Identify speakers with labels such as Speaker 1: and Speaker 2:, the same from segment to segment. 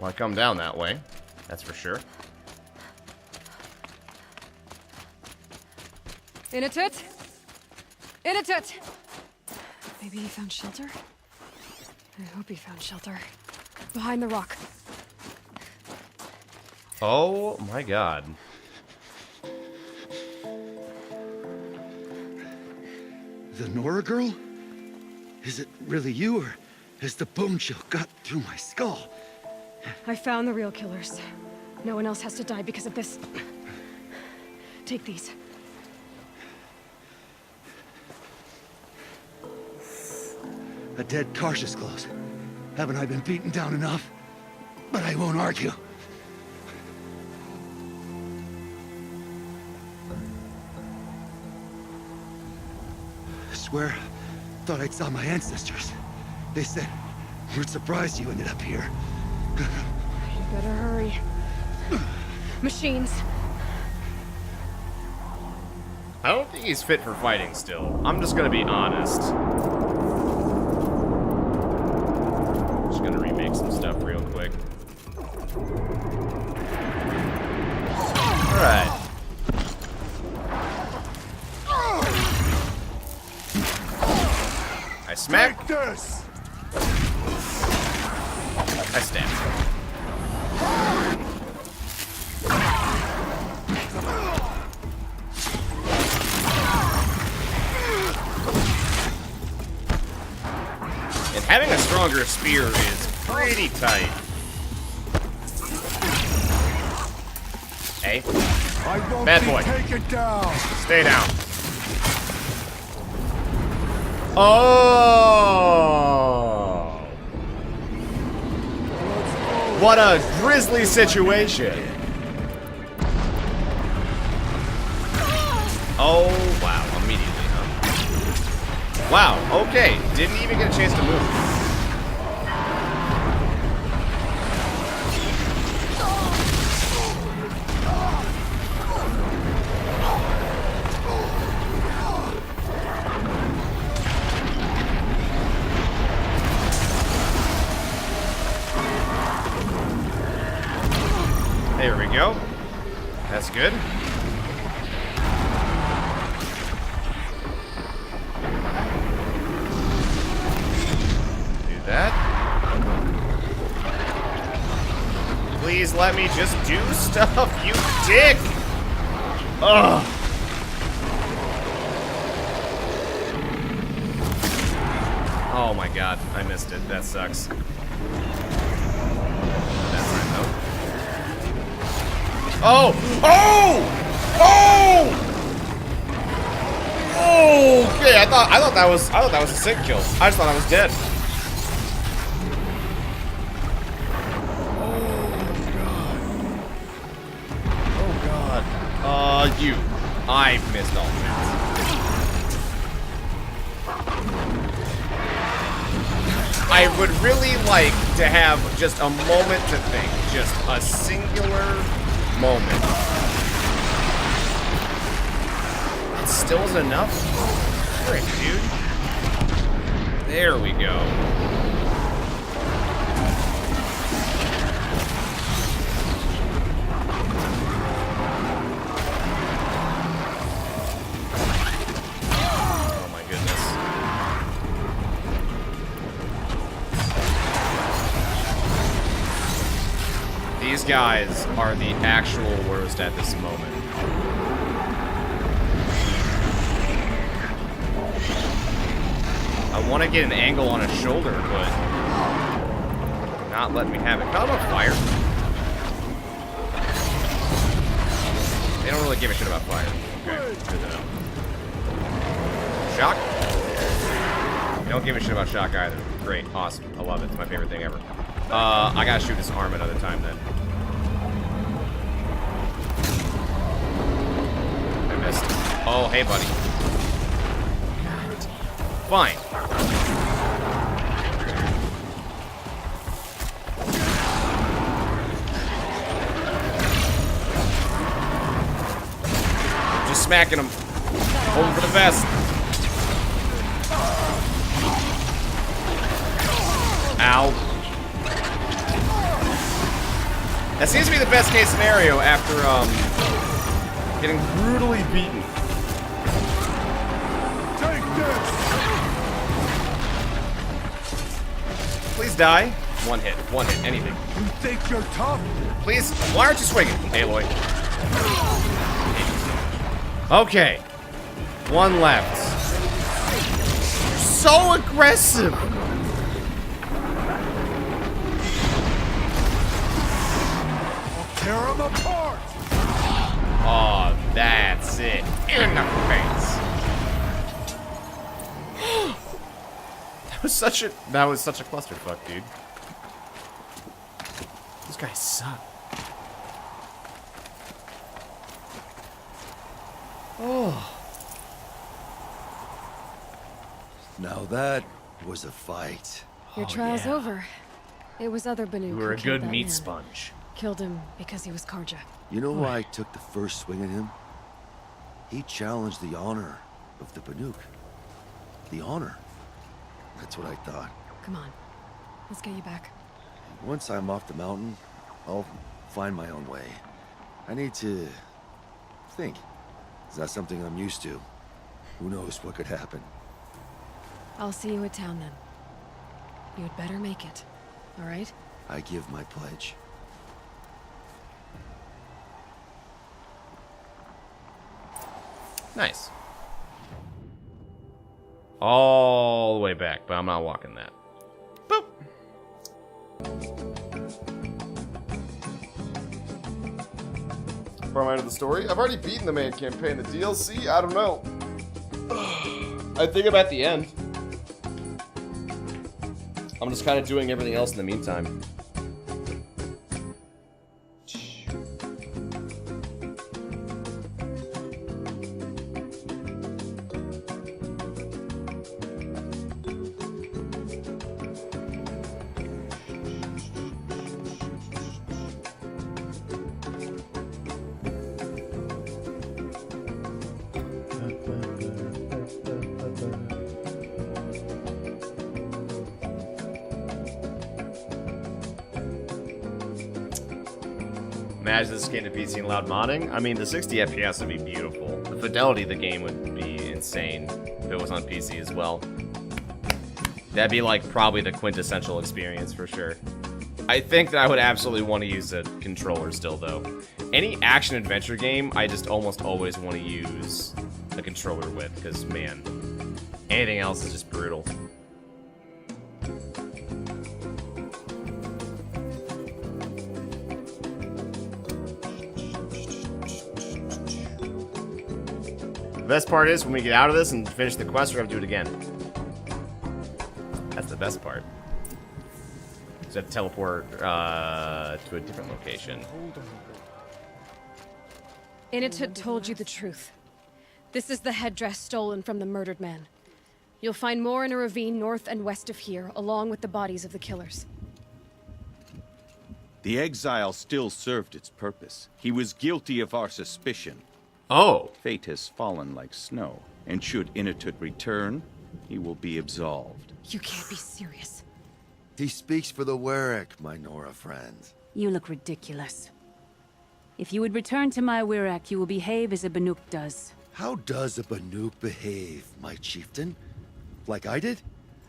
Speaker 1: Well, I come down that way. That's for sure.
Speaker 2: Inatut! Inatut! Maybe he found shelter? I hope he found shelter. Behind the rock.
Speaker 1: Oh my god.
Speaker 3: The Nora girl? Is it really you, or has the bone chill got through my skull?
Speaker 2: I found the real killers. No one else has to die because of this. Take these.
Speaker 3: A dead Cautious close. Haven't I been beaten down enough? But I won't argue. I swear, thought I saw my ancestors. They said, we're surprised you ended up here.
Speaker 2: You better hurry. Machines.
Speaker 1: I don't think he's fit for fighting still. I'm just gonna be honest. Just gonna remake some stuff real quick. Alright. I smack.
Speaker 3: Take this!
Speaker 1: I stab. And having a stronger spear is pretty tight. Hey, bad boy.
Speaker 3: Take it down!
Speaker 1: Stay down. Oh! What a grisly situation. Oh, wow. Immediately, huh? Wow, okay. Didn't even get a chance to move. There we go. That's good. Do that. Please let me just do stuff, you dick! Ugh. Oh my god, I missed it. That sucks. That's fine though. Oh! Oh! Oh! Okay, I thought that was a sick kill. I just thought I was dead. Oh god. You. I missed all that. I would really like to have just a moment to think. Just a singular moment. It still isn't enough? Frick, dude. There we go. Oh my goodness. These guys are the actual worst at this moment. I want to get an angle on his shoulder, but not letting me have it. Caught him on fire. They don't really give a shit about fire. Okay, good to know. Shock? They don't give a shit about shock either. Great, awesome. I love it. It's my favorite thing ever. I gotta shoot his arm another time then. I missed. Oh, hey, buddy. Fine. Just smacking him. Hoping for the best. Ow. That seems to be the best case scenario after getting brutally beaten.
Speaker 4: Take this!
Speaker 1: Please die. One hit, anything.
Speaker 4: You think you're tough?
Speaker 1: Please, why aren't you swinging, Aloy? Okay. One left. So aggressive.
Speaker 4: Tear them apart!
Speaker 1: Oh, that's it. In the face. That was such a clusterfuck, dude. These guys suck. Oh.
Speaker 3: Now that was a fight.
Speaker 2: Your trial's
Speaker 1: yeah.
Speaker 2: over. It was other Banuk
Speaker 1: You
Speaker 2: who
Speaker 1: were a
Speaker 2: killed
Speaker 1: good
Speaker 2: that
Speaker 1: meat
Speaker 2: man.
Speaker 1: sponge.
Speaker 2: Killed him because he was Karja.
Speaker 3: You know why I took the first swing at him? He challenged the honor of the Banuk. The honor. That's what I thought.
Speaker 2: Come on. Let's get you back.
Speaker 3: Once I'm off the mountain, I'll find my own way. I need to think. It's not something I'm used to. Who knows what could happen?
Speaker 2: I'll see you at town then. You'd better make it. All right?
Speaker 3: I give my pledge.
Speaker 1: Nice. All the way back, but I'm not walking that. Boop. Far mind of the story. I've already beaten the main campaign. The DLC, I don't know. I think about the end. I'm just kind of doing everything else in the meantime. Imagine this came to PC and loud modding. I mean, the 60 FPS would be beautiful. The fidelity of the game would be insane if it was on PC as well. That'd be like probably the quintessential experience for sure. I think that I would absolutely want to use a controller still though. Any action adventure game, I just almost always want to use a controller with, because man, anything else is just brutal. The best part is when we get out of this and finish the quest, we're gonna do it again. That's the best part. Just have to teleport to a different location.
Speaker 2: Initut told you the truth. This is the headdress stolen from the murdered man. You'll find more in a ravine north and west of here, along with the bodies of the killers.
Speaker 5: The exile still served its purpose. He was guilty of our suspicion.
Speaker 1: Oh,
Speaker 5: Fate has fallen like snow, and should Initut return, he will be absolved.
Speaker 2: You can't be serious.
Speaker 3: He speaks for the Warwick, my Nora friend.
Speaker 6: You look ridiculous. If you would return to my Wirak, you will behave as a Banuk does.
Speaker 3: How does a Banuk behave, my chieftain? Like I did?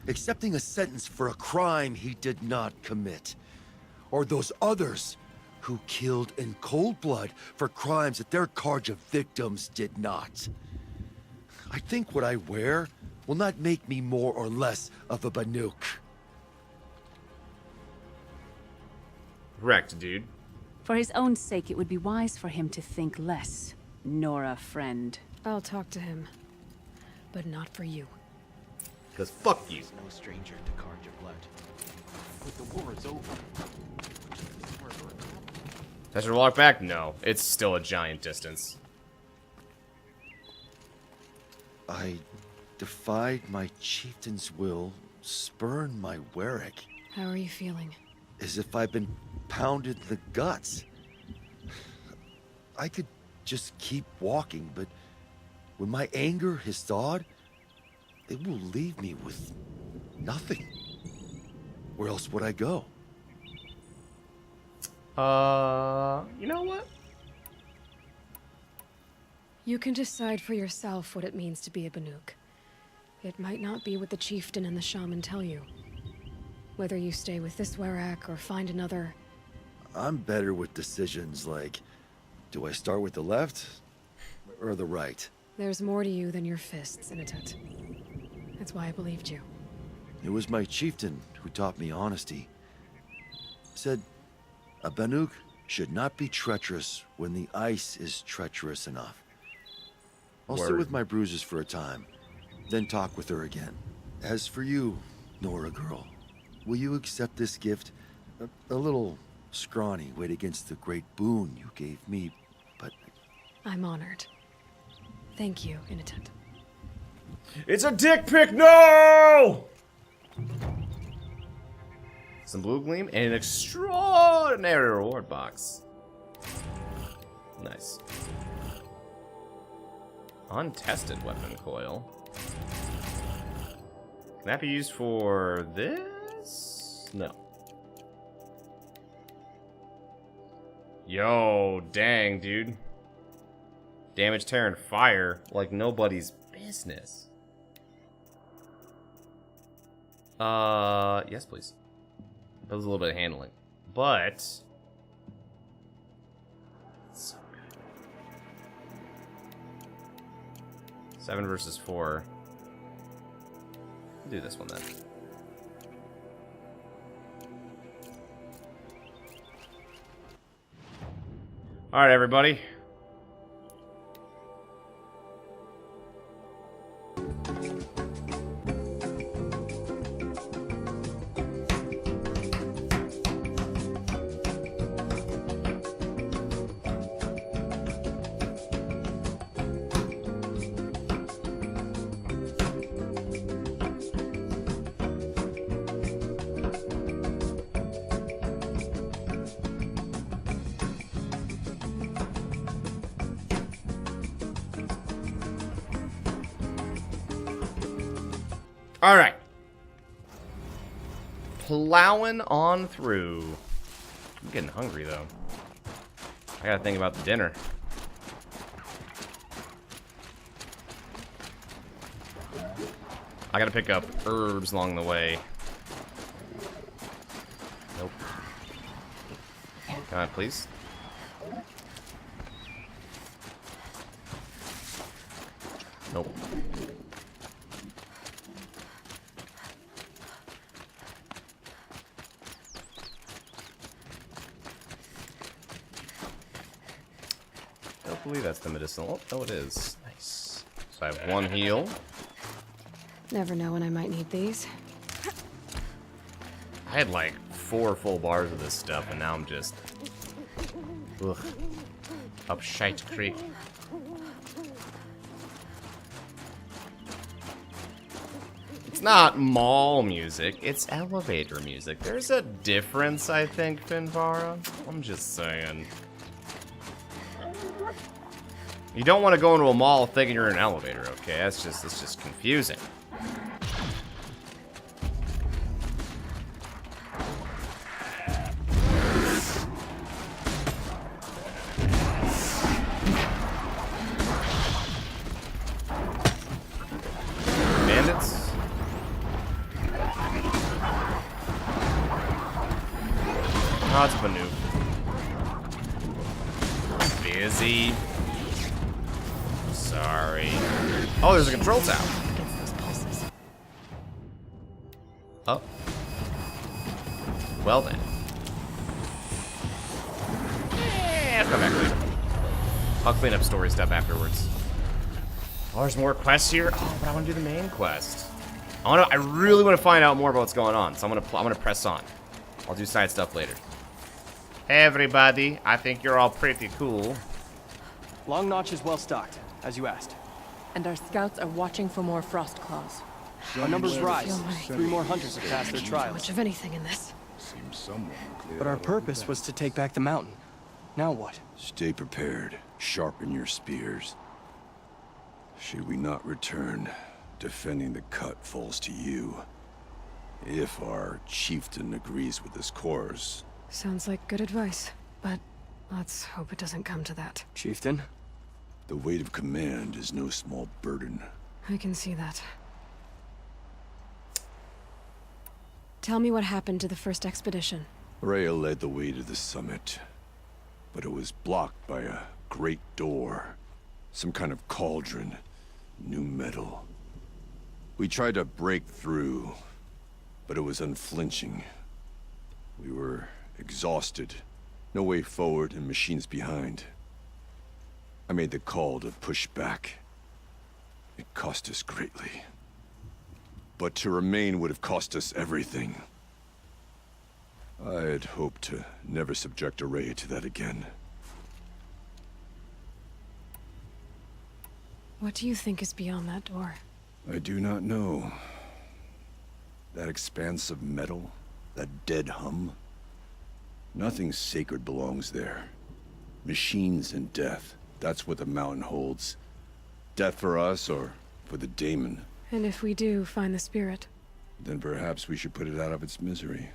Speaker 3: Accepting a sentence for a crime he did not commit. Or those others who killed in cold blood for crimes that their Karja victims did not. I think what I wear will not make me more or less of a Banuk.
Speaker 1: wrecked, dude.
Speaker 6: For his own sake, it would be wise for him to think less. Nora, friend.
Speaker 2: I'll talk to him. But not for you.
Speaker 1: Because fuck you.
Speaker 7: No stranger to Karja blood. But the war is over.
Speaker 1: I should walk back? No. It's still a giant distance.
Speaker 3: I defied my chieftain's will, spurned my Warwick,
Speaker 2: How are you feeling?
Speaker 3: as if I've been pounded in the guts. I could just keep walking, but when my anger has thawed, it will leave me with nothing. Where else would I go?
Speaker 1: You know what?
Speaker 2: You can decide for yourself what it means to be a Banuk. It might not be what the chieftain and the shaman tell you. Whether you stay with this Werak or find another...
Speaker 3: I'm better with decisions like, do I start with the left or the right?
Speaker 2: There's more to you than your fists, Inatut. That's why I believed you.
Speaker 3: It was my chieftain who taught me honesty. Said, a Banuk should not be treacherous when the ice is treacherous enough. I'll sit
Speaker 1: Word.
Speaker 3: with my bruises for a time, then talk with her again. As for you, Nora girl, will you accept this gift? A little scrawny weighed against the great boon you gave me, but
Speaker 2: I'm honored. Thank you, Inatut.
Speaker 1: It's a dick pic, no! Some blue gleam and an extraordinary reward box. Nice. Untested weapon coil. Can that be used for this? No. Yo, dang, dude. Damage, tear, and fire like nobody's business. Yes, please. That was a little bit of handling. But... so good. 7 versus 4. Do this one then. Alright, everybody. All right. Plowing on through. I'm getting hungry, though. I gotta think about the dinner. I gotta pick up herbs along the way. Nope. Come on, please. Nope. I believe that's the medicinal. Oh, it is. Nice. So I have 1 heal.
Speaker 2: Never know when I might need these.
Speaker 1: I had like 4 full bars of this stuff, and now I'm just... ugh. Up Shite Creek. It's not mall music, it's elevator music. There's a difference, I think, Finvara. I'm just saying. You don't want to go into a mall thinking you're in an elevator, okay? It's just confusing. Bandits. Oh, it's Banuk. Busy. Sorry. Oh, there's a control tower. Oh. Well then. I'll come back later. I'll clean up story stuff afterwards. Oh, there's more quests here. Oh, but I want to do the main quest. I really want to find out more about what's going on. So I'm gonna press on. I'll do side stuff later. Hey everybody, I think you're all pretty cool.
Speaker 8: Long Notch is well stocked, as you asked.
Speaker 9: And our scouts are watching for more frost claws.
Speaker 8: Our numbers rise.
Speaker 2: Feel my-
Speaker 8: 3 more hunters have passed their
Speaker 2: Much
Speaker 8: trials.
Speaker 2: of anything in this.
Speaker 4: Seems someone cleared
Speaker 8: But our
Speaker 4: out
Speaker 8: purpose was to take back the mountain. Now what?
Speaker 10: Stay prepared. Sharpen your spears. Should we not return, defending the cut falls to you. If our chieftain agrees with this course.
Speaker 2: Sounds like good advice. but let's hope it doesn't come to that.
Speaker 8: Chieftain?
Speaker 10: The weight of command is no small burden.
Speaker 2: I can see that. Tell me what happened to the first expedition.
Speaker 10: Rhea led the way to the summit, but it was blocked by a great door. Some kind of cauldron. New metal. We tried to break through, but it was unflinching. We were exhausted. No way forward and machines behind. I made the call to push back. It cost us greatly. But to remain would have cost us everything. I had hoped to never subject Araya to that again.
Speaker 2: What do you think is beyond that door?
Speaker 10: I do not know. That expanse of metal, that dead hum. Nothing sacred belongs there. Machines and death, that's what the mountain holds. Death for us or for the daemon.
Speaker 2: And if we do find the spirit?
Speaker 10: Then perhaps we should put it out of its misery.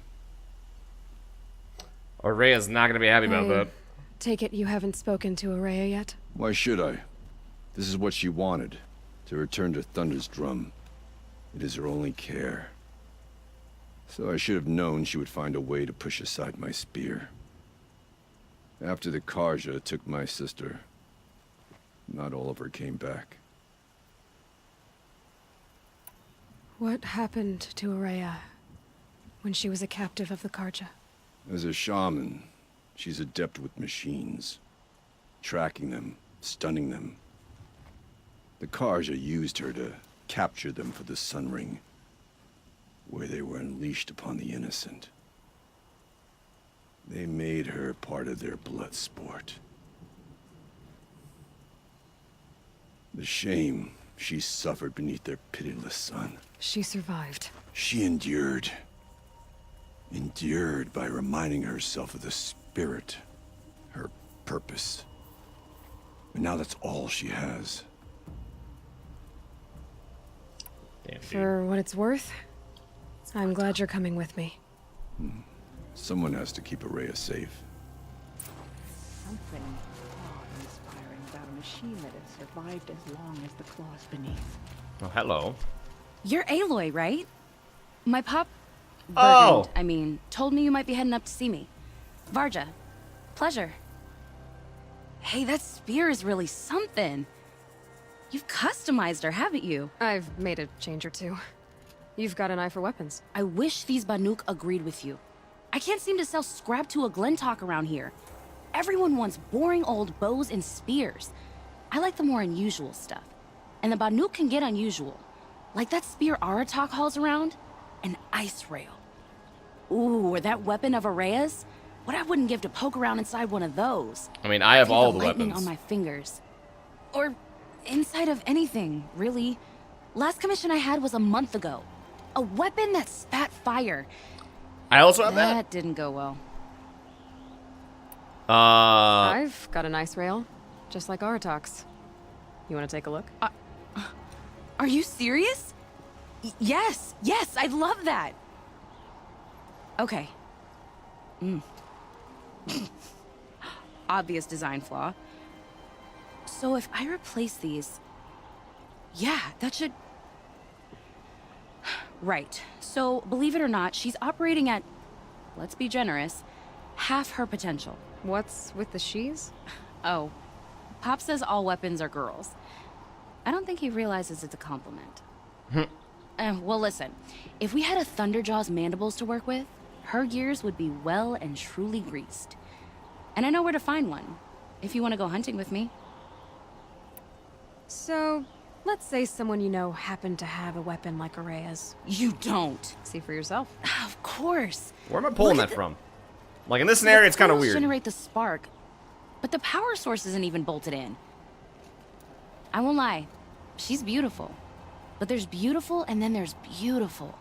Speaker 1: Araya's not gonna be happy about that.
Speaker 2: Take it you haven't spoken to Araya yet?
Speaker 10: Why should I? This is what she wanted, to return to Thunder's Drum. It is her only care. So I should have known she would find a way to push aside my spear. After the Carja took my sister, not all of her came back.
Speaker 2: What happened to Araya when she was a captive of the Carja?
Speaker 10: As a shaman, she's adept with machines. Tracking them, stunning them. The Carja used her to capture them for the Sun Ring, where they were unleashed upon the innocent. They made her part of their blood sport. The shame she suffered beneath their pitiless sun.
Speaker 2: She survived.
Speaker 10: She endured. Endured by reminding herself of the spirit, her purpose. And now that's all she has.
Speaker 1: Damn, dude.
Speaker 2: For what it's worth, I'm glad you're coming with me.
Speaker 10: Someone has to keep Araya safe.
Speaker 9: Something awe-inspiring about a machine that has survived as long as the claws beneath.
Speaker 1: Oh, hello.
Speaker 6: You're Aloy, right? My pop...
Speaker 1: Oh!
Speaker 6: Bergund, I mean, told me you might be heading up to see me. Varja. Pleasure. Hey, that spear is really something. You've customized her, haven't you?
Speaker 2: I've made a change or two. You've got an eye for weapons.
Speaker 6: I wish these Banuk agreed with you. I can't seem to sell scrap to a Glentalk around here. Everyone wants boring old bows and spears. I like the more unusual stuff. And the Banuk can get unusual. Like that spear Aratak hauls around. An ice rail. Ooh, or that weapon of Araya's? What I wouldn't give to poke around inside one of those.
Speaker 1: I mean, I have all the
Speaker 6: lightning
Speaker 1: weapons.
Speaker 6: on my fingers. Or inside of anything, really. Last commission I had was a month ago. A weapon that spat fire.
Speaker 1: I also have that.
Speaker 6: That didn't go well.
Speaker 2: I've got an ice rail, just like Aratak's. You want to take a look?
Speaker 6: Are you serious? Yes, I'd love that. Okay. Obvious design flaw. So if I replace these... Yeah, that should... Right. So, believe it or not, she's operating at, let's be generous, half her potential.
Speaker 2: What's with the she's?
Speaker 6: Oh, Pop says all weapons are girls. I don't think he realizes it's a compliment. Well, listen. If we had a Thunderjaw's mandibles to work with, her gears would be well and truly greased. And I know where to find one, if you want to go hunting with me.
Speaker 2: So, let's say someone you know happened to have a weapon like Araya's.
Speaker 6: You don't.
Speaker 2: See for yourself.
Speaker 6: Of course.
Speaker 1: Where am I pulling that from? Like, in this scenario, it's kind of
Speaker 6: The coils
Speaker 1: weird.
Speaker 6: generate the spark, but the power source isn't even bolted in. I won't lie. She's beautiful. But there's beautiful and then there's beautiful.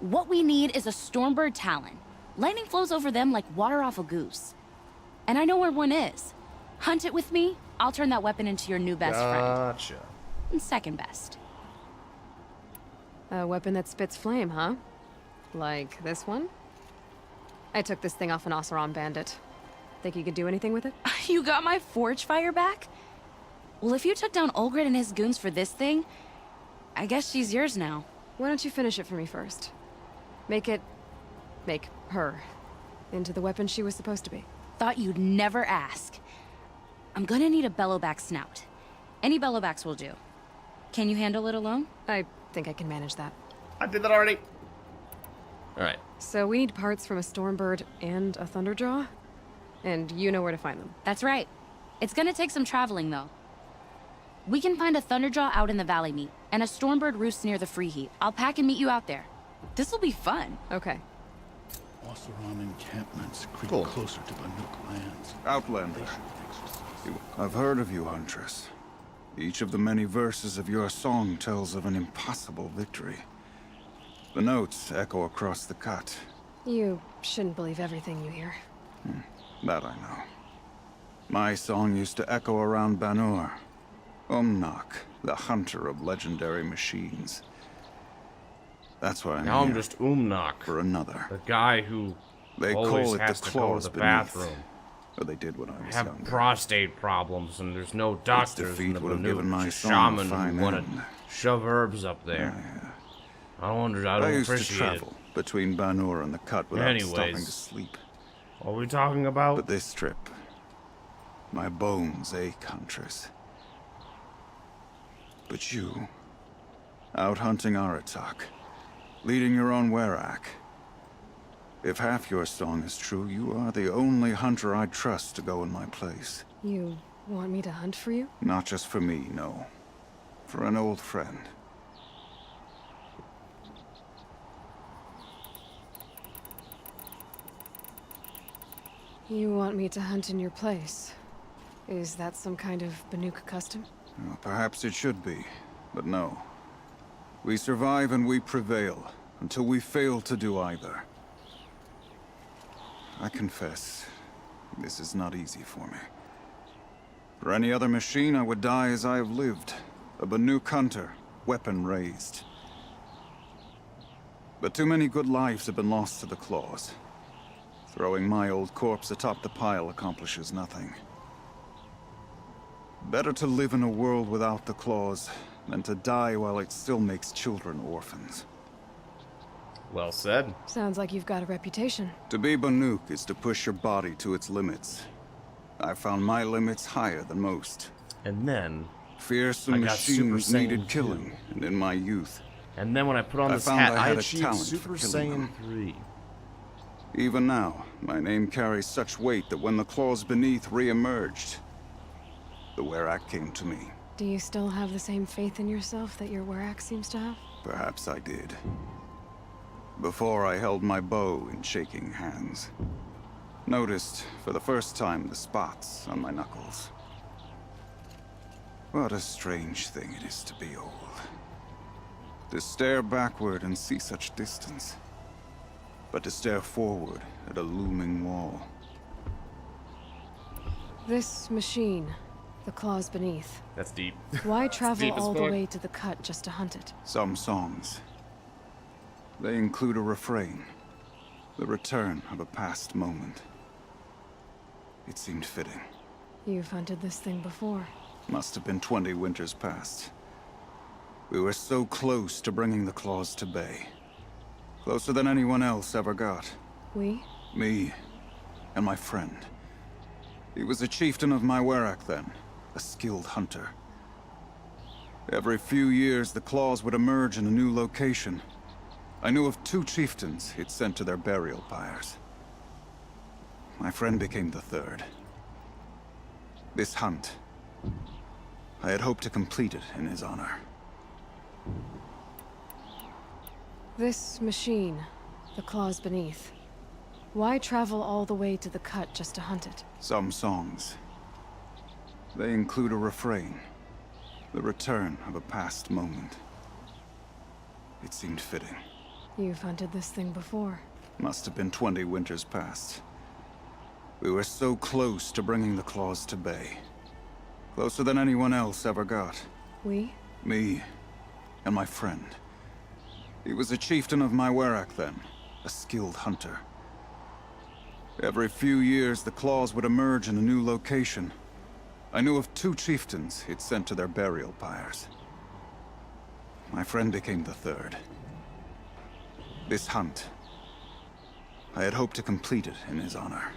Speaker 6: What we need is a Stormbird Talon. Lightning flows over them like water off a goose. And I know where one is. Hunt it with me, I'll turn that weapon into your new best
Speaker 1: Gotcha.
Speaker 6: friend. And second best.
Speaker 2: A weapon that spits flame, huh? Like this one? I took this thing off an Oseram bandit. Think you could do anything with it?
Speaker 6: You got my forge fire back? Well, if you took down Olgrid and his goons for this thing, I guess she's yours now.
Speaker 2: Why don't you finish it for me first? Make her into the weapon she was supposed to be.
Speaker 6: Thought you'd never ask. I'm gonna need a bellowback snout. Any bellowbacks will do. Can you handle it alone?
Speaker 2: I think I can manage that.
Speaker 1: I did that already. Alright.
Speaker 2: So we need parts from a Stormbird and a Thunderjaw? And you know where to find them.
Speaker 6: That's right. It's gonna take some traveling, though. We can find a Thunderjaw out in the Valley Meet, and a Stormbird roost near the Freeheat. I'll pack and meet you out there. This'll be fun.
Speaker 2: Okay.
Speaker 7: Oseram encampments creep
Speaker 1: Cool.
Speaker 7: closer to Banuk lands.
Speaker 5: Outlander. I've heard of you, Huntress. Each of the many verses of your song tells of an impossible victory. The notes echo across the cut.
Speaker 2: You shouldn't believe everything you hear.
Speaker 5: That I know. My song used to echo around Banur. Umnak, the hunter of legendary machines. That's why I'm
Speaker 1: Now I'm
Speaker 5: here,
Speaker 1: just Umnak,
Speaker 5: for another.
Speaker 1: the guy who
Speaker 5: They
Speaker 1: always
Speaker 5: call it
Speaker 1: has
Speaker 5: the
Speaker 1: to go to
Speaker 5: claws
Speaker 1: the
Speaker 5: beneath.
Speaker 1: bathroom.
Speaker 5: Or they did when I
Speaker 1: I
Speaker 5: was
Speaker 1: have
Speaker 5: younger.
Speaker 1: prostate problems, and there's no doctors in
Speaker 5: defeat
Speaker 1: the
Speaker 5: would have
Speaker 1: Banuk.
Speaker 5: given my
Speaker 1: Just
Speaker 5: song a
Speaker 1: shaman
Speaker 5: fine
Speaker 1: who want
Speaker 5: end.
Speaker 1: to shove herbs up there. I
Speaker 5: I
Speaker 1: don't
Speaker 5: used to
Speaker 1: appreciate
Speaker 5: travel between Banur and the cut without stopping
Speaker 1: Anyways.
Speaker 5: to sleep.
Speaker 1: it. What are we talking about?
Speaker 5: But this trip, my bones ache, Huntress. But you, out hunting Aratak, leading your own Werak. If half your song is true, you are the only hunter I'd trust to go in my place.
Speaker 2: You want me to hunt for you?
Speaker 5: Not just for me, no. For an old friend.
Speaker 2: You want me to hunt in your place? Is that some kind of Banuk custom?
Speaker 5: Well, perhaps it should be, but no. We survive and we prevail, until we fail to do either. I confess, this is not easy for me. For any other machine, I would die as I have lived. A Banuk hunter, weapon raised. But too many good lives have been lost to the claws. Throwing my old corpse atop the pile accomplishes nothing. Better to live in a world without the claws than to die while it still makes children orphans.
Speaker 1: Well said.
Speaker 2: Sounds like you've got a reputation.
Speaker 5: To be Banuk is to push your body to its limits. I found my limits higher than most.
Speaker 1: And then,
Speaker 5: Fearsome
Speaker 1: I got Super
Speaker 5: machines
Speaker 1: Saiyan
Speaker 5: needed
Speaker 1: 2.
Speaker 5: killing, and in my youth,
Speaker 1: when I put on
Speaker 5: I
Speaker 1: this
Speaker 5: found
Speaker 1: hat,
Speaker 5: I
Speaker 1: I
Speaker 5: had a
Speaker 1: achieved
Speaker 5: talent
Speaker 1: Super
Speaker 5: for killing them.
Speaker 1: Saiyan 3.
Speaker 5: even now, my name carries such weight that when the claws beneath re-emerged, the Werak came to me.
Speaker 2: Do you still have the same faith in yourself that your Werak seems to have?
Speaker 5: Perhaps I did. Before I held my bow in shaking hands. Noticed, for the first time, the spots on my knuckles. What a strange thing it is to be old. To stare backward and see such distance. But to stare forward at a looming wall.
Speaker 2: This machine, the claws beneath.
Speaker 1: That's deep.
Speaker 2: Why travel
Speaker 1: deep as
Speaker 2: all the
Speaker 1: fuck.
Speaker 2: way to the cut just to hunt it?
Speaker 5: Some songs. They include a refrain. The return of a past moment. It seemed fitting.
Speaker 2: You've hunted this thing before.
Speaker 5: Must have been 20 winters past. We were so close to bringing the claws to bay. Closer than anyone else ever got.
Speaker 2: We?
Speaker 5: Me and my friend. He was a chieftain of my Werak then, a skilled hunter. Every few years, the claws would emerge in a new location. I knew of 2 chieftains he'd sent to their burial pyres. My friend became the 3rd. This hunt, I had hoped to complete it in his honor.
Speaker 2: This machine, the claws beneath. Why travel all the way to the cut just to hunt it?
Speaker 5: Some songs. They include a refrain. The return of a past moment. It seemed fitting.
Speaker 2: You've hunted this thing before.
Speaker 5: Must have been 20 winters past. We were so close to bringing the claws to bay. Closer than anyone else ever got.
Speaker 2: We?
Speaker 5: Me and my friend. He was a chieftain of my Werak then, a skilled hunter. Every few years, the claws would emerge in a new location. I knew of 2 chieftains he'd sent to their burial pyres. My friend became the 3rd. This hunt, I had hoped to complete it in his honor.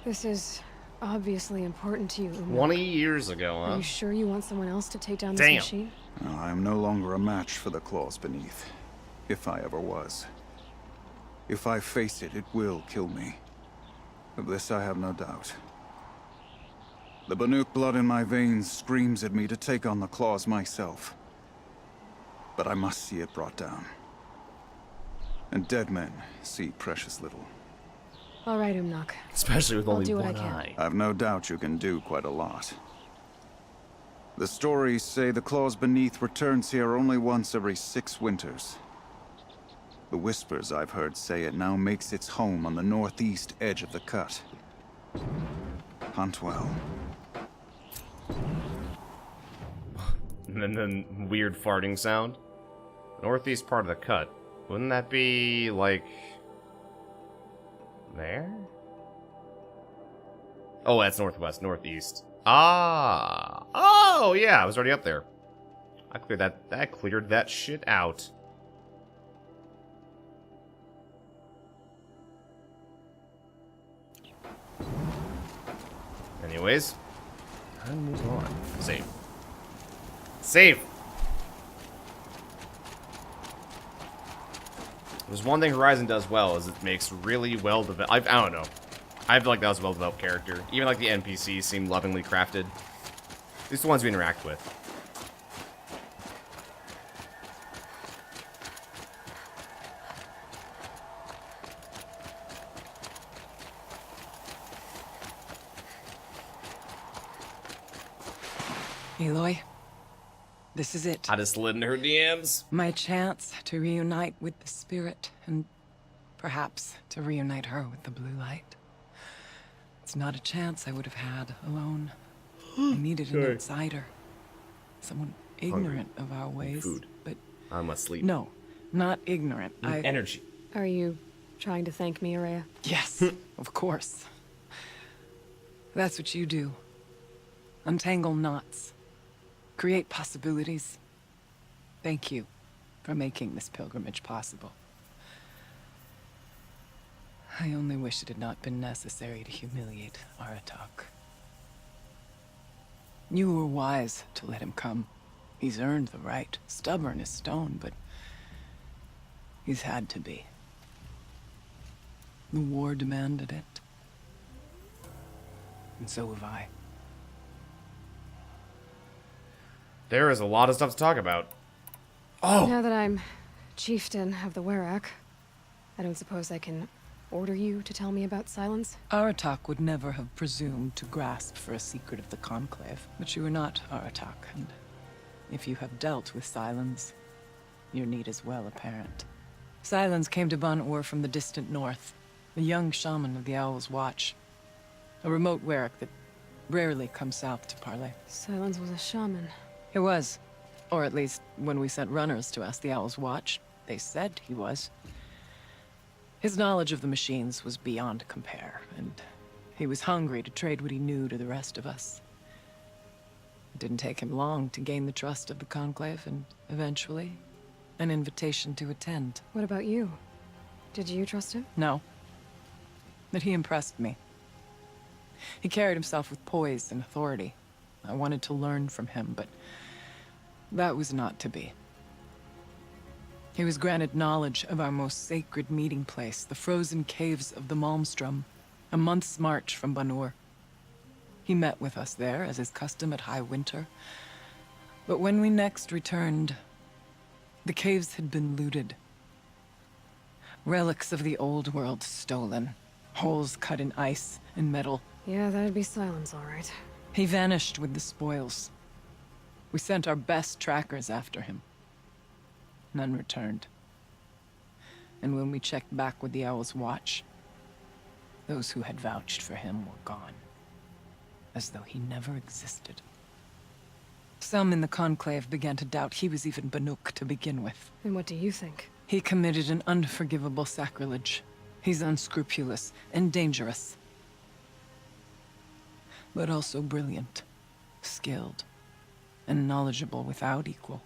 Speaker 2: This is obviously important to you, Umnak.
Speaker 1: 20 years ago,
Speaker 2: Are
Speaker 1: huh?
Speaker 2: you sure you want someone else to take down this
Speaker 1: Damn.
Speaker 2: machine?
Speaker 5: No, I am no longer a match for the claws beneath, if I ever was. If I face it, it will kill me. Of this I have no doubt. The Banuk blood in my veins screams at me to take on the claws myself. But I must see it brought down. And dead men see precious little.
Speaker 2: All right, Umnak.
Speaker 1: Especially with
Speaker 2: I'll
Speaker 1: only
Speaker 2: do what I
Speaker 1: one
Speaker 2: can.
Speaker 1: eye.
Speaker 5: I've no doubt you can do quite a lot. The stories say the claws beneath returns here only once every 6 winters. The whispers I've heard say it now makes its home on the northeast edge of the cut. Hunt well.
Speaker 1: And then weird farting sound. Northeast part of the cut. Wouldn't that be like there? Oh, that's northwest, northeast. Ah. Oh, yeah, I was already up there. I cleared that. That cleared that shit out. Anyways, time to move on. Save. Save. There's one thing Horizon does well is it makes really well developed. I don't know. I feel like that was a well developed character. Even like the NPCs seem lovingly crafted. At least the ones we interact with.
Speaker 11: Aloy, this is it.
Speaker 1: I just slid into her DMs.
Speaker 11: My chance to reunite with the spirit, and perhaps to reunite her with the blue light. It's not a chance I would have had alone. I needed an outsider. Someone ignorant of our ways.
Speaker 1: Food.
Speaker 11: But
Speaker 1: I must sleep.
Speaker 11: no, not ignorant.
Speaker 1: Energy.
Speaker 2: Are you trying to thank me, Araya?
Speaker 11: Yes, of course. That's what you do. Untangle knots. Create possibilities. Thank you for making this pilgrimage possible. I only wish it had not been necessary to humiliate Aratak. You were wise to let him come. He's earned the right. Stubborn as stone, but he's had to be. The war demanded it. And so have I.
Speaker 1: There is a lot of stuff to talk about. Oh!
Speaker 2: Now that I'm chieftain of the Werak, I don't suppose I can order you to tell me about Silence?
Speaker 11: Aratak would never have presumed to grasp for a secret of the Conclave. But you are not Aratak, and if you have dealt with Silence, your need is well apparent. Silence came to Ban-Ur from the distant north, a young shaman of the Owl's Watch. A remote Werak that rarely comes south to parley.
Speaker 2: Silence was a shaman.
Speaker 11: He was. Or at least, when we sent runners to ask the Owl's Watch, they said he was. His knowledge of the machines was beyond compare, and he was hungry to trade what he knew to the rest of us. It didn't take him long to gain the trust of the Conclave, and eventually, an invitation to attend.
Speaker 2: What about you? Did you trust him?
Speaker 11: No. But he impressed me. He carried himself with poise and authority. I wanted to learn from him, but that was not to be. He was granted knowledge of our most sacred meeting place, the frozen caves of the Malmstrom, a month's march from Ban-Ur. He met with us there, as is custom at High Winter. But when we next returned, the caves had been looted. Relics of the old world stolen. Holes cut in ice and metal.
Speaker 2: Yeah, that'd be Silence, all right.
Speaker 11: He vanished with the spoils. We sent our best trackers after him. None returned. And when we checked back with the Owl's Watch, those who had vouched for him were gone. As though he never existed. Some in the Conclave began to doubt he was even Banuk to begin with.
Speaker 2: And what do you think?
Speaker 11: He committed an unforgivable sacrilege. He's unscrupulous and dangerous. But also brilliant, skilled, and knowledgeable without equal.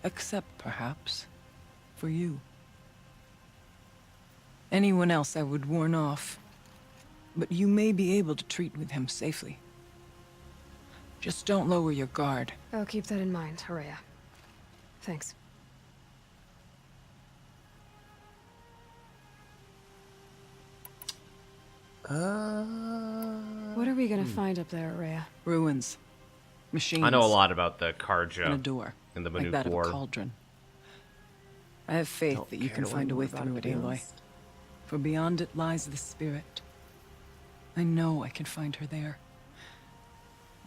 Speaker 11: Except, perhaps, for you. Anyone else I would warn off, but you may be able to treat with him safely. Just don't lower your guard.
Speaker 2: I'll keep that in mind, Horea. Thanks. What are we gonna find up there, Horea?
Speaker 11: Ruins. Machines.
Speaker 1: I know a lot about the
Speaker 11: And a
Speaker 1: Carja
Speaker 11: door.
Speaker 1: and the
Speaker 11: Like
Speaker 1: Banuk
Speaker 11: that of
Speaker 1: War.
Speaker 11: a cauldron. I have faith that you can find a way through it, Aloy. For beyond it lies the spirit. I know I can find her there.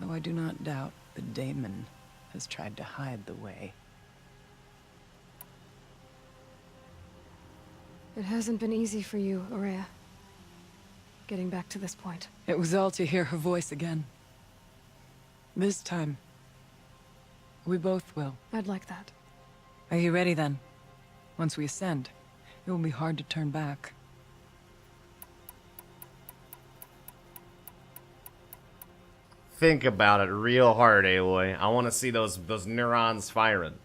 Speaker 11: Though I do not doubt the daemon has tried to hide the way.
Speaker 2: It hasn't been easy for you, Horea. Getting back to this point.
Speaker 11: It was all to hear her voice again. This time, we both will.
Speaker 2: I'd like that.
Speaker 11: Are you ready then? Once we ascend, it will be hard to turn back.
Speaker 1: Think about it real hard, Aloy. I want to see those neurons firing.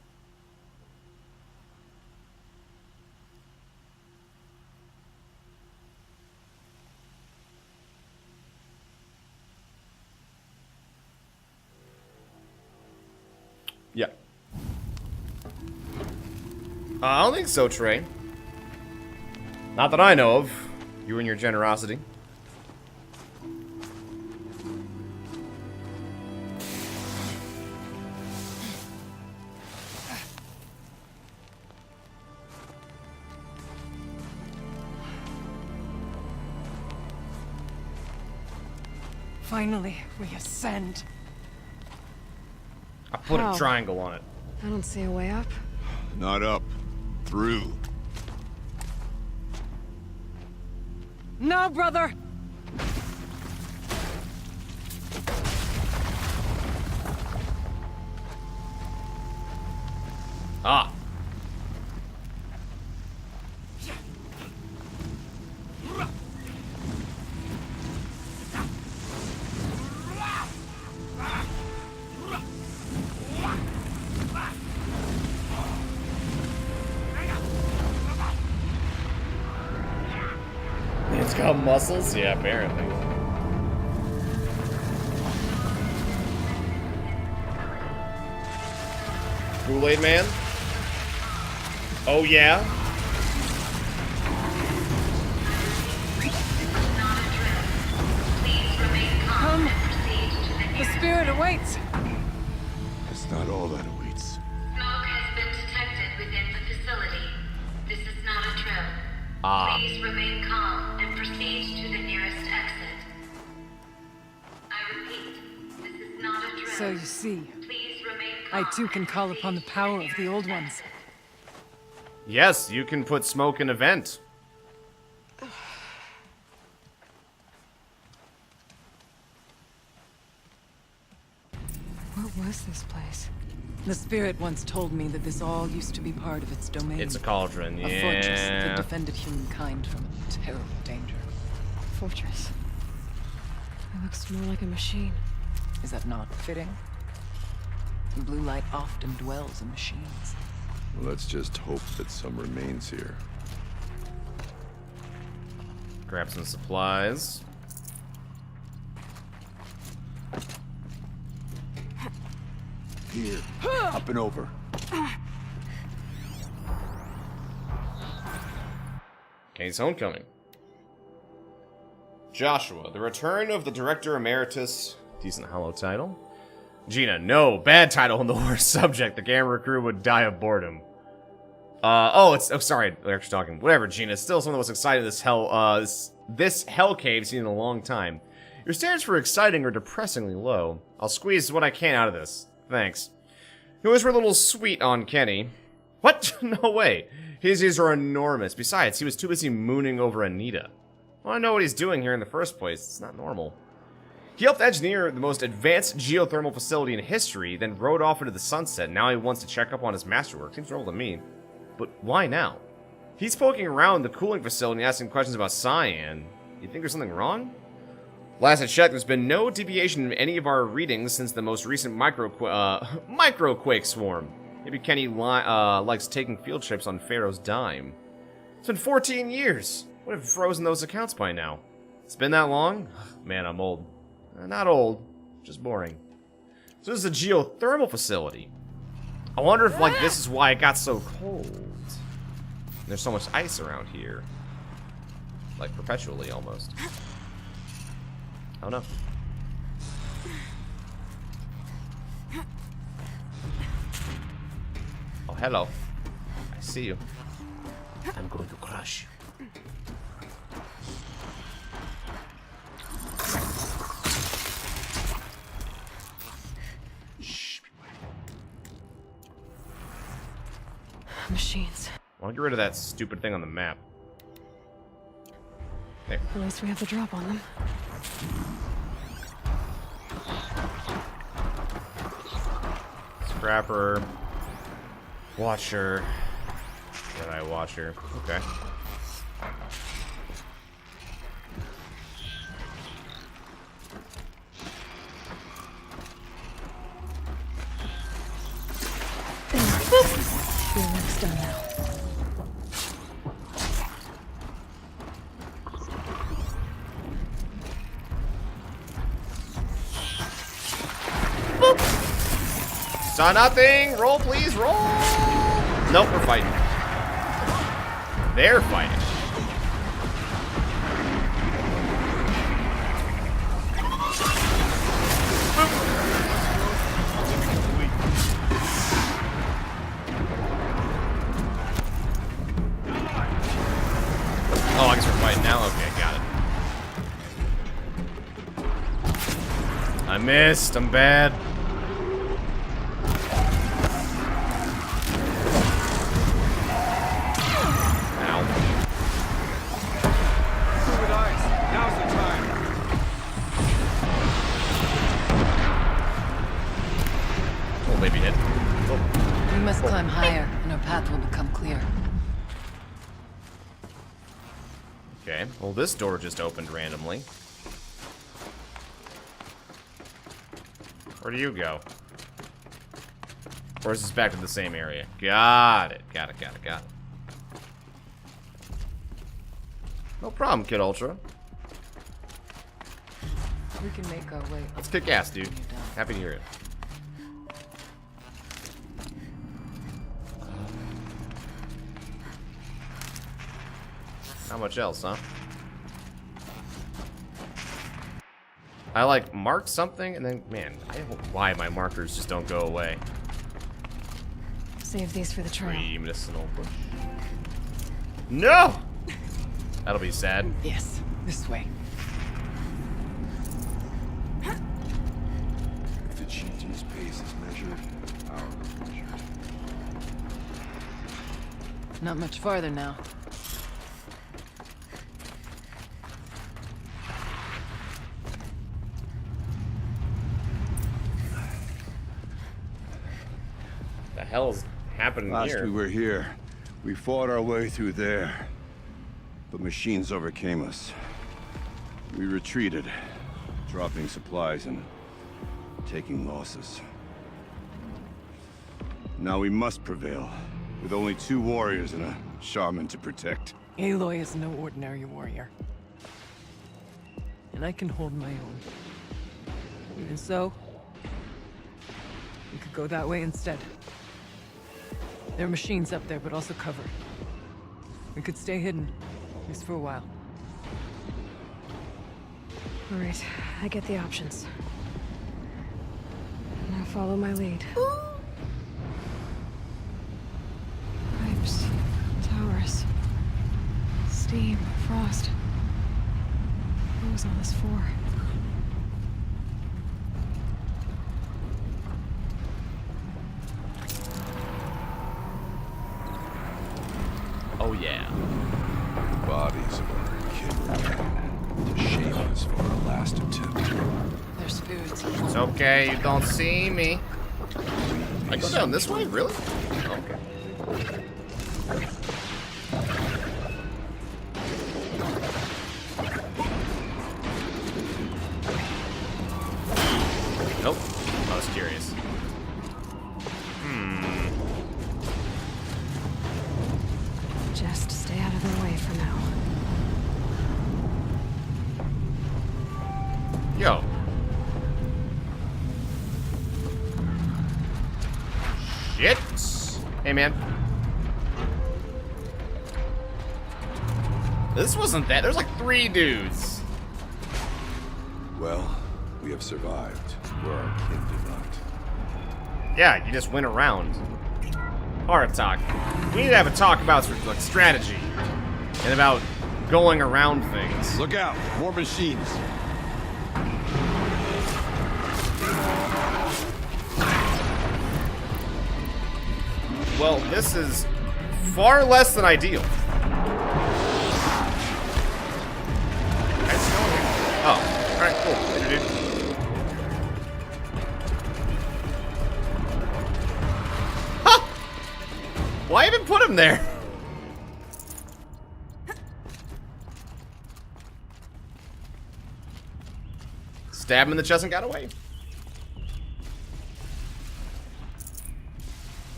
Speaker 1: Yeah. I don't think so, Trey. Not that I know of. You and your generosity.
Speaker 11: Finally, we ascend.
Speaker 1: I put
Speaker 2: How?
Speaker 1: a triangle on it.
Speaker 2: I don't see a way up.
Speaker 10: Not up. Through.
Speaker 11: No, brother!
Speaker 1: Ah. It's got muscles? Yeah, apparently. Kool-Aid Man? Oh yeah?
Speaker 11: Come! The spirit awaits!
Speaker 10: It's not all that awaits.
Speaker 12: Smoke has been detected within the facility. This is not a drill.
Speaker 1: Ah.
Speaker 12: Please remain calm and proceed to the nearest exit. I repeat, this is not a drill.
Speaker 11: So you see,
Speaker 12: Please remain
Speaker 11: I
Speaker 12: calm
Speaker 11: too can
Speaker 12: and
Speaker 11: call
Speaker 12: proceed
Speaker 11: upon the
Speaker 12: to
Speaker 11: power of the
Speaker 12: nearest
Speaker 11: old ones.
Speaker 12: exit.
Speaker 1: Yes, you can put smoke in a vent.
Speaker 2: What was this place?
Speaker 11: The spirit once told me that this all used to be part of its domain.
Speaker 1: It's a cauldron,
Speaker 11: A fortress that
Speaker 1: yeah.
Speaker 11: defended humankind from a terrible danger.
Speaker 2: Fortress. It looks more like a machine.
Speaker 11: Is that not fitting? The blue light often dwells in machines.
Speaker 10: Let's just hope that some remains here.
Speaker 1: Grab some supplies.
Speaker 3: Here, up and over.
Speaker 1: Case Homecoming. Joshua, the return of the Director Emeritus. Decent hollow title. Gina, no, bad title and the worst subject. The camera crew would die of boredom. Oh, sorry, they're actually talking. Whatever, Gina, still some of the most exciting this hell cave seen in a long time. Your standards for exciting are depressingly low. I'll squeeze what I can out of this. Thanks. You always were a little sweet on Kenny. What? No way. His ears are enormous. Besides, he was too busy mooning over Anita. Well, I know what he's doing here in the first place. It's not normal. He helped engineer the most advanced geothermal facility in history, then rode off into the sunset. Now he wants to check up on his masterwork. Seems normal to me. But why now? He's poking around the cooling facility and asking questions about Cyan. You think there's something wrong? Last I checked, there's been no deviation in any of our readings since the most recent microquake swarm. Maybe Kenny likes taking field trips on Pharaoh's dime. It's been 14 years. Would have frozen those accounts by now. It's been that long? Man, I'm old. Not old, just boring. So this is a geothermal facility. I wonder if, like, this is why it got so cold. There's so much ice around here. Like, perpetually, almost. I don't know. Oh, hello. I see you.
Speaker 7: I'm going to crush you.
Speaker 2: Machines.
Speaker 1: I want to get rid of that stupid thing on the map. There.
Speaker 2: At least we have the drop on them.
Speaker 1: Scrapper. Watcher. Jedi Watcher. Okay.
Speaker 2: Your work's done now.
Speaker 1: Saw nothing! Roll, please, roll! Nope, we're fighting. They're fighting. Oh, I guess we're fighting now? Okay, got it. I missed. I'm bad.
Speaker 11: We must climb higher, and our path will become clear.
Speaker 1: Okay, well this door just opened randomly. Where do you go? Or is this back to the same area? Got it. Got it. No problem, Kid Ultra.
Speaker 11: We can make our way.
Speaker 1: Let's kick ass, dude. Happy to hear it. Not much else, huh? I like marked something and then, man, I don't know why my markers just don't go away.
Speaker 2: Save these for the trail.
Speaker 1: Tree, medicinal bush. No! That'll be sad.
Speaker 11: Yes, this way.
Speaker 10: If the chieftain's pace is measured, ours is measured.
Speaker 11: Not much farther now.
Speaker 1: The hell's happening
Speaker 10: Last
Speaker 1: here?
Speaker 10: we were here, we fought our way through there. But machines overcame us. We retreated, dropping supplies and taking losses. Now we must prevail, with only 2 warriors and a shaman to protect.
Speaker 11: Aloy is no ordinary warrior. And I can hold my own. Even so, we could go that way instead. There are machines up there, but also cover. We could stay hidden, just for a while.
Speaker 2: All right, I get the options. Now follow my lead. Pipes, towers, steam, frost. What was all this for?
Speaker 1: Oh yeah.
Speaker 10: Bodies of our kin to shame us for our last attempt.
Speaker 11: There's food.
Speaker 1: It's okay, you don't see me. I go down this way? Really? Okay. Yo. Shit. Hey, man. This wasn't that. There's like 3 dudes.
Speaker 10: Well, we have survived where our kin did not.
Speaker 1: Yeah, you just went around. Hard talk. We need to have a talk about like strategy and about going around things.
Speaker 10: Look out! More machines.
Speaker 1: Well, this is far less than ideal. Oh, alright, cool. Later, dude. Ha! Why even put him there? Stab him in the chest and got away.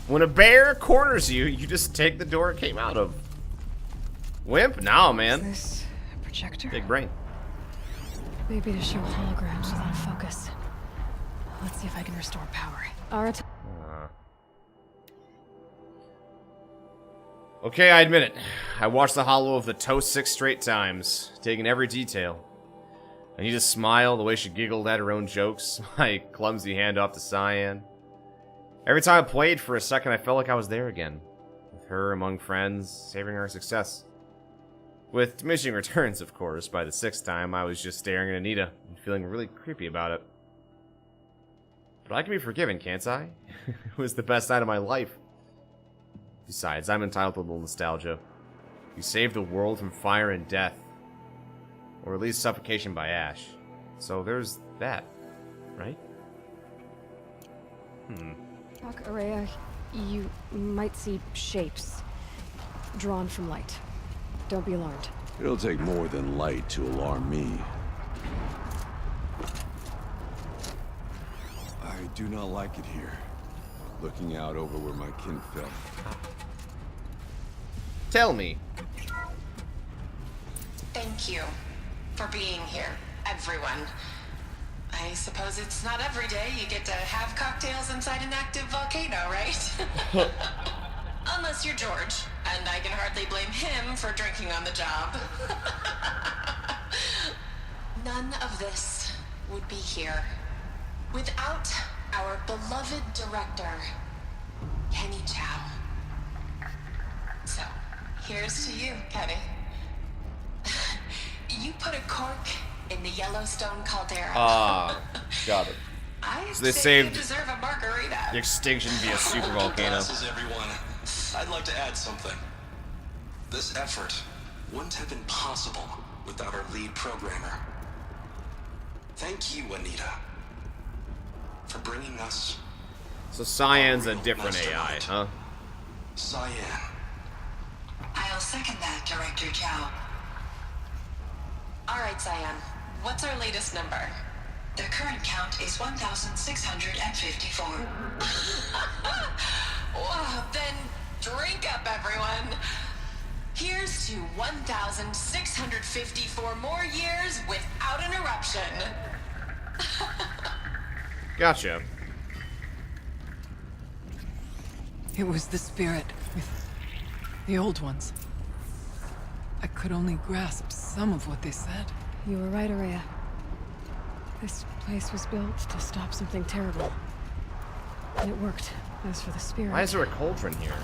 Speaker 1: When a bear corners you, you just take the door it came out of. Wimp? No, man.
Speaker 2: Is this a projector?
Speaker 1: Big brain.
Speaker 2: Maybe to show holograms without focus. Let's see if I can restore power.
Speaker 1: Okay, I admit it. I watched the hollow of the toast 6 straight times, taking every detail. I need to smile the way she giggled at her own jokes, my clumsy handoff to Cyan. Every time I played for a second, I felt like I was there again. With her among friends, savoring our success. With diminishing returns, of course. By the 6th time, I was just staring at Anita and feeling really creepy about it. But I can be forgiven, can't I? It was the best night of my life. Besides, I'm entitled to a little nostalgia. You saved the world from fire and death. Or at least suffocation by ash. So there's that, right?
Speaker 2: Doc Araya, you might see shapes drawn from light. Don't be alarmed.
Speaker 10: It'll take more than light to alarm me. I do not like it here. Looking out over where my kin fell.
Speaker 1: Tell me.
Speaker 13: Thank you for being here, everyone. I suppose it's not every day you get to have cocktails inside an active volcano, right? Unless you're George, and I can hardly blame him for drinking on the job. None of this would be here without our beloved director, Kenny Chow. So, here's to you, Kenny. You put a cork in the Yellowstone caldera.
Speaker 1: Ah, got it.
Speaker 13: I
Speaker 1: So they
Speaker 13: say you
Speaker 1: saved
Speaker 13: deserve a margarita.
Speaker 1: the extinction via super volcano.
Speaker 14: Glasses, everyone. I'd like to add something. This effort wouldn't have been possible without our lead programmer. Thank you, Anita, for bringing us.
Speaker 1: So Cyan's a different AI, huh?
Speaker 14: Cyan.
Speaker 13: I'll second that, Director Chow. All right, Cyan. What's our latest number? The current count is 1,654. Wow, then drink up, everyone. Here's to 1,654 more years without an eruption.
Speaker 1: Gotcha.
Speaker 11: It was the spirit with the old ones. I could only grasp some of what they said.
Speaker 2: You were right, Araya. This place was built to stop something terrible. And it worked. As for the spirit...
Speaker 1: Why is there a cauldron here?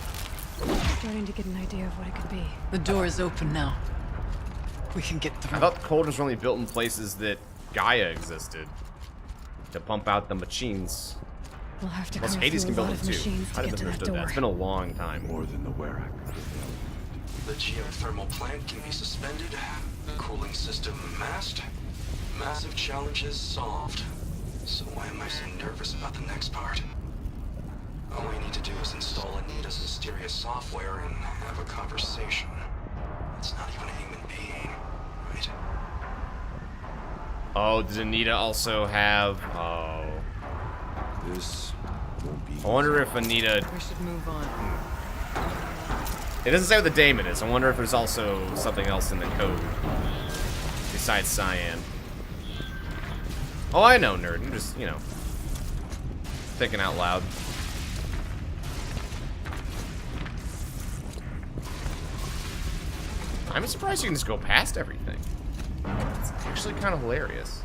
Speaker 2: I'm starting to get an idea of what it could be.
Speaker 11: The door is open now. We can get through.
Speaker 1: I thought the cauldrons were only built in places that Gaia existed. To pump out the machines.
Speaker 2: We'll have to
Speaker 1: Plus
Speaker 2: go
Speaker 1: Hades
Speaker 2: through
Speaker 1: can
Speaker 2: a
Speaker 1: build
Speaker 2: lot
Speaker 1: it
Speaker 2: of
Speaker 1: too.
Speaker 2: machines to
Speaker 1: I'd
Speaker 2: get
Speaker 1: have
Speaker 2: to that
Speaker 1: understood
Speaker 2: door.
Speaker 1: that. It's been a long time.
Speaker 10: More than the Werak.
Speaker 14: The geothermal plant can be suspended. Cooling system masked. Massive challenges solved. So why am I so nervous about the next part? All we need to do is install Anita's mysterious software and have a conversation. It's not even a human being, right?
Speaker 1: Oh, does Anita also have... Oh.
Speaker 10: This won't be...
Speaker 1: I wonder if Anita...
Speaker 11: We should move on.
Speaker 1: It doesn't say what the daemon is. I wonder if there's also something else in the code. Besides Cyan. Oh, I know, nerd. I'm just, you know, thinking out loud. I'm surprised you can just go past everything. It's actually kind of hilarious.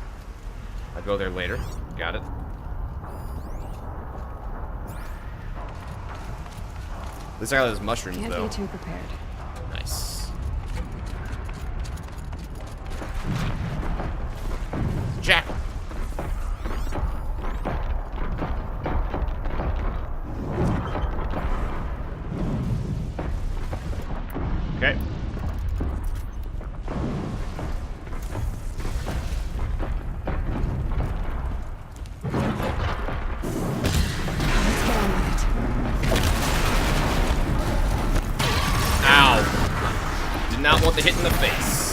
Speaker 1: I'll go there later. Got it. At least I got those mushrooms,
Speaker 2: Can't
Speaker 1: though.
Speaker 2: be too prepared.
Speaker 1: Nice. Jack. Okay. Ow. Did not want the hit in the face.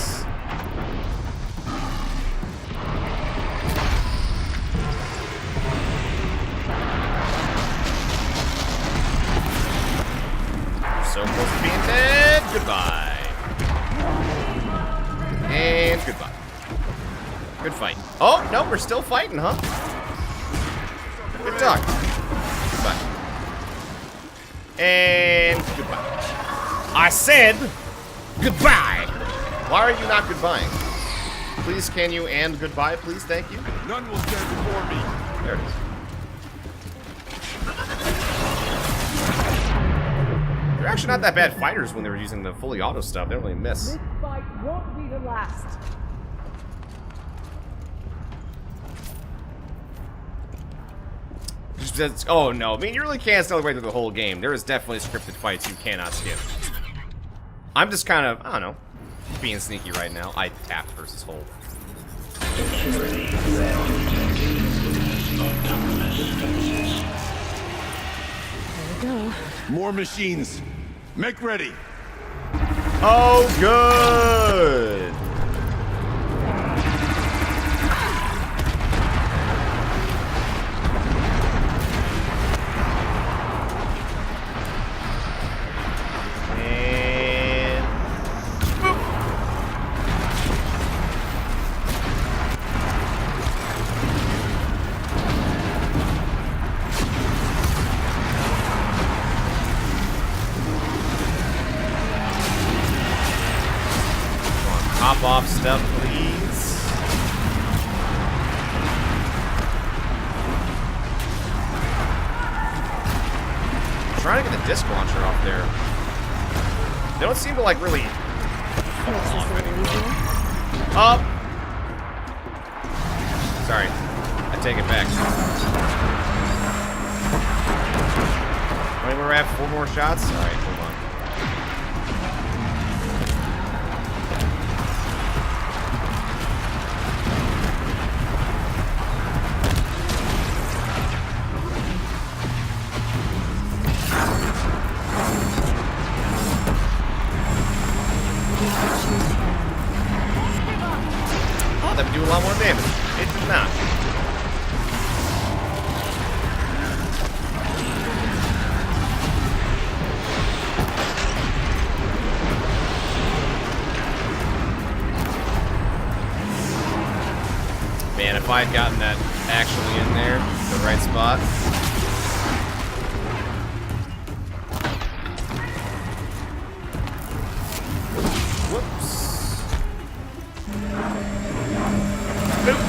Speaker 1: So close to being dead. Goodbye. And goodbye. Good fight. Oh, no, we're still fighting, huh? Good talk. Goodbye. And goodbye. I said goodbye. Why are you not goodbying? Please, can you and goodbye, please? Thank you.
Speaker 4: None will stand before me.
Speaker 1: There it is. They're actually not that bad fighters when they were using the fully auto stuff. They don't really miss.
Speaker 9: This fight won't be the last.
Speaker 1: Oh no, I mean, you really can't stay all the way through the whole game. There is definitely scripted fights you cannot skip. I'm just kind of, I don't know, being sneaky right now. I tapped versus hold.
Speaker 2: There we go.
Speaker 10: More machines. Make ready.
Speaker 1: Oh, good. Hop off stuff, please. I'm trying to get the disc launcher off there. They don't seem to like really fall off anymore. Up. Sorry, I take it back. How many more we have? 4 more shots? All right, hold on. Oh, that would do a lot more damage. It did not. Man, if I had gotten that actually in there, the right spot. Whoops. Boop.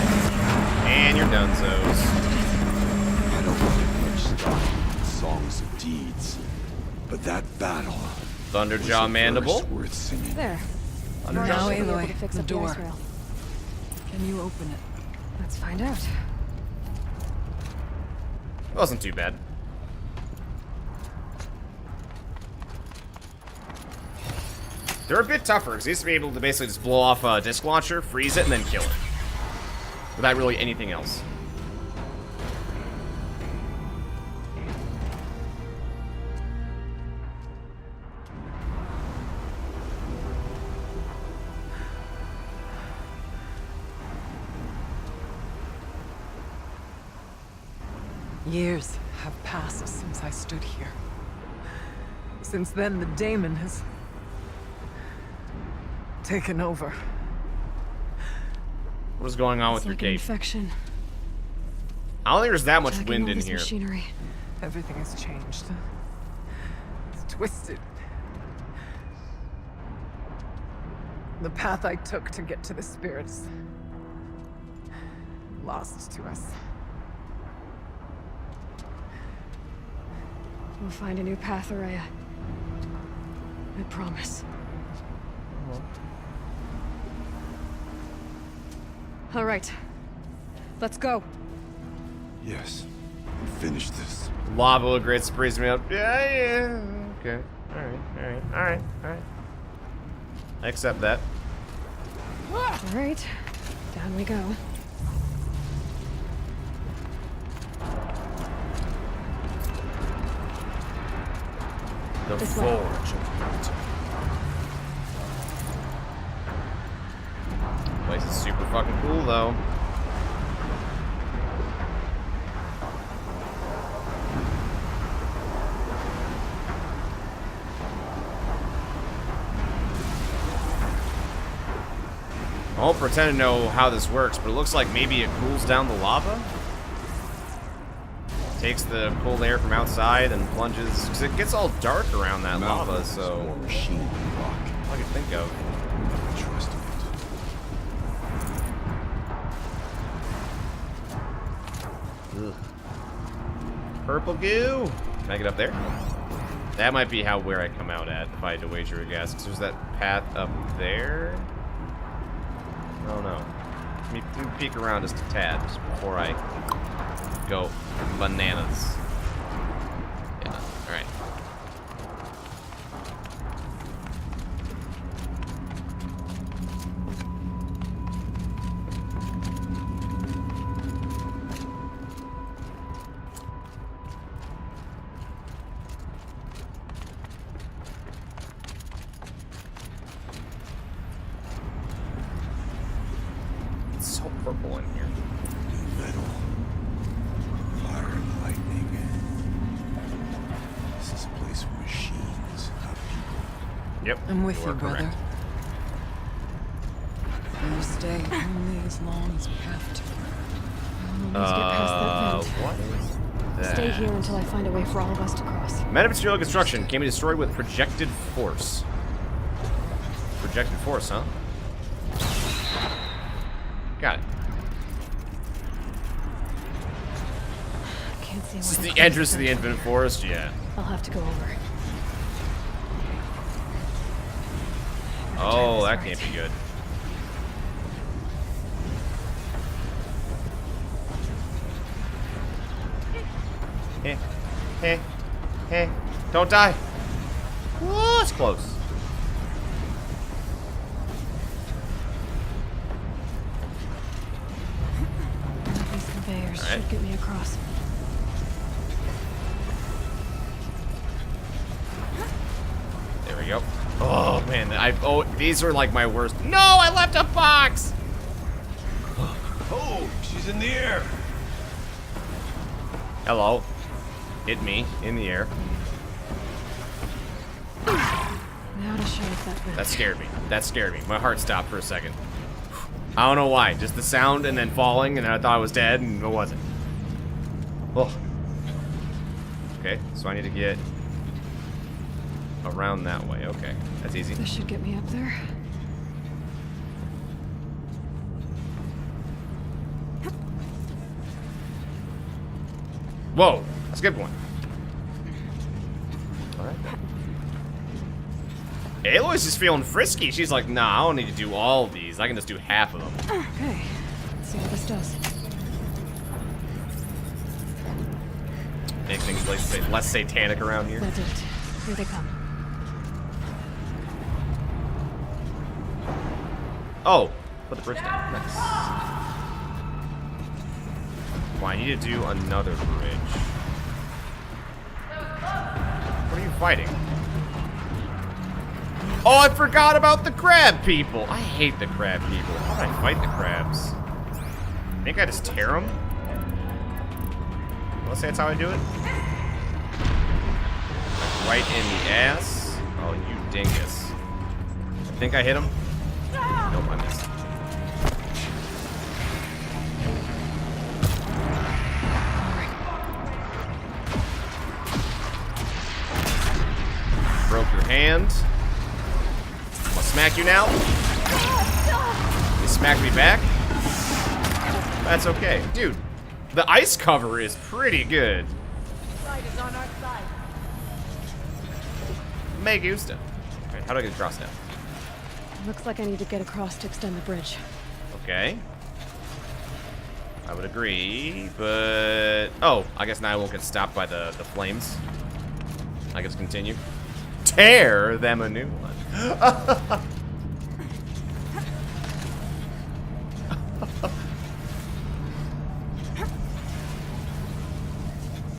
Speaker 1: And you're done, Zos.
Speaker 10: I don't want much stock in songs of deeds, but that battle.
Speaker 1: Thunderjaw Mandible.
Speaker 10: Worth singing.
Speaker 2: There.
Speaker 1: Thunderjaw
Speaker 11: Now,
Speaker 2: Mandible.
Speaker 11: Aloy,
Speaker 2: To fix
Speaker 11: the
Speaker 2: up the
Speaker 11: door.
Speaker 2: ice rail.
Speaker 11: Can you open it?
Speaker 2: Let's find out.
Speaker 1: It wasn't too bad. They're a bit tougher, because they used to be able to basically just blow off a disc launcher, freeze it, and then kill it. Without really anything else.
Speaker 11: Years have passed since I stood here. Since then, the daemon has taken over.
Speaker 1: What is going on with
Speaker 2: It's
Speaker 1: your
Speaker 2: like an
Speaker 1: gate?
Speaker 2: infection.
Speaker 1: I don't think there's that much
Speaker 2: Checking
Speaker 1: wind
Speaker 2: all
Speaker 1: in
Speaker 2: this
Speaker 1: here.
Speaker 2: Machinery.
Speaker 11: Everything has changed. It's twisted. The path I took to get to the spirits. Lost to us.
Speaker 2: We'll find a new path, Araya. I promise. All right. Let's go.
Speaker 10: Yes. Finish this.
Speaker 1: Lava will great surprise me up. Yeah. Okay. Alright. I accept that.
Speaker 2: All right. Down we go.
Speaker 1: The
Speaker 2: This
Speaker 1: forge
Speaker 2: way.
Speaker 1: of Murder. Place is super fucking cool though. I won't pretend to know how this works, but it looks like maybe it cools down the lava. Takes the cold air from outside and plunges, because it gets all dark around that lava, so
Speaker 10: More machine than rock.
Speaker 1: all I can think of.
Speaker 10: Never trusted it.
Speaker 1: Ugh. Purple goo. Can I get up there? That might be where I come out at if I had to wager a guess. 'Cause there's that path up there. I don't know. Let me peek around just a tad just before I go bananas. Yeah. All right. It's so purple in here.
Speaker 10: Metal. Fire and lightning. This is a place for machines, not people.
Speaker 1: Yep.
Speaker 11: I'm with
Speaker 1: you
Speaker 11: you,
Speaker 1: are
Speaker 11: brother.
Speaker 1: correct.
Speaker 11: We'll stay only as long as we have to.
Speaker 2: Let's get past that vent.
Speaker 1: What is that?
Speaker 2: Stay here until I find a way for all of us to cross.
Speaker 1: Metamaterial construction can be destroyed with projected force. Projected force, huh? Got it.
Speaker 2: Can't see
Speaker 1: This is
Speaker 2: where
Speaker 1: the entrance to the Infinite Forest? Yeah.
Speaker 2: I'll have to go over.
Speaker 1: Oh, that can't be good. Hey. Don't die. Ooh, it's close.
Speaker 2: These conveyors
Speaker 1: All right.
Speaker 2: should get me across.
Speaker 1: There we go. Oh man, these are like my worst. No, I left a box.
Speaker 10: Oh, she's in the air.
Speaker 1: Hello. Hit me in the air.
Speaker 2: Now to shut that vent.
Speaker 1: That scared me. My heart stopped for a second. I don't know why. Just the sound and then falling, and then I thought I was dead, and it wasn't. Oh. Okay, so I need to get around that way. Okay, that's easy.
Speaker 2: This should get me up there.
Speaker 1: Whoa, I skipped one. Alright. Aloy's just feeling frisky. She's like, nah, I don't need to do all these. I can just do half of them.
Speaker 2: Okay, let's see what this does.
Speaker 1: Make things less satanic around here.
Speaker 2: That did it. Here they come.
Speaker 1: Oh, put the bridge down. Nice. Well, I need to do another bridge. What are you fighting? Oh, I forgot about the crab people. I hate the crab people. How do I fight the crabs? I think I just tear them. Let's say that's how I do it. Right in the ass. Oh, you dingus. I think I hit him. Nope, I missed. hand. I'm gonna smack you now. You smack me back. That's okay. Dude, the ice cover is pretty good.
Speaker 9: Light is on our side.
Speaker 1: Me gusta. Okay, how do I get across now?
Speaker 2: Looks like I need to get across to extend the bridge.
Speaker 1: Okay. I would agree, but... Oh, I guess now I won't get stopped by the flames. I guess continue. Tear them a new one.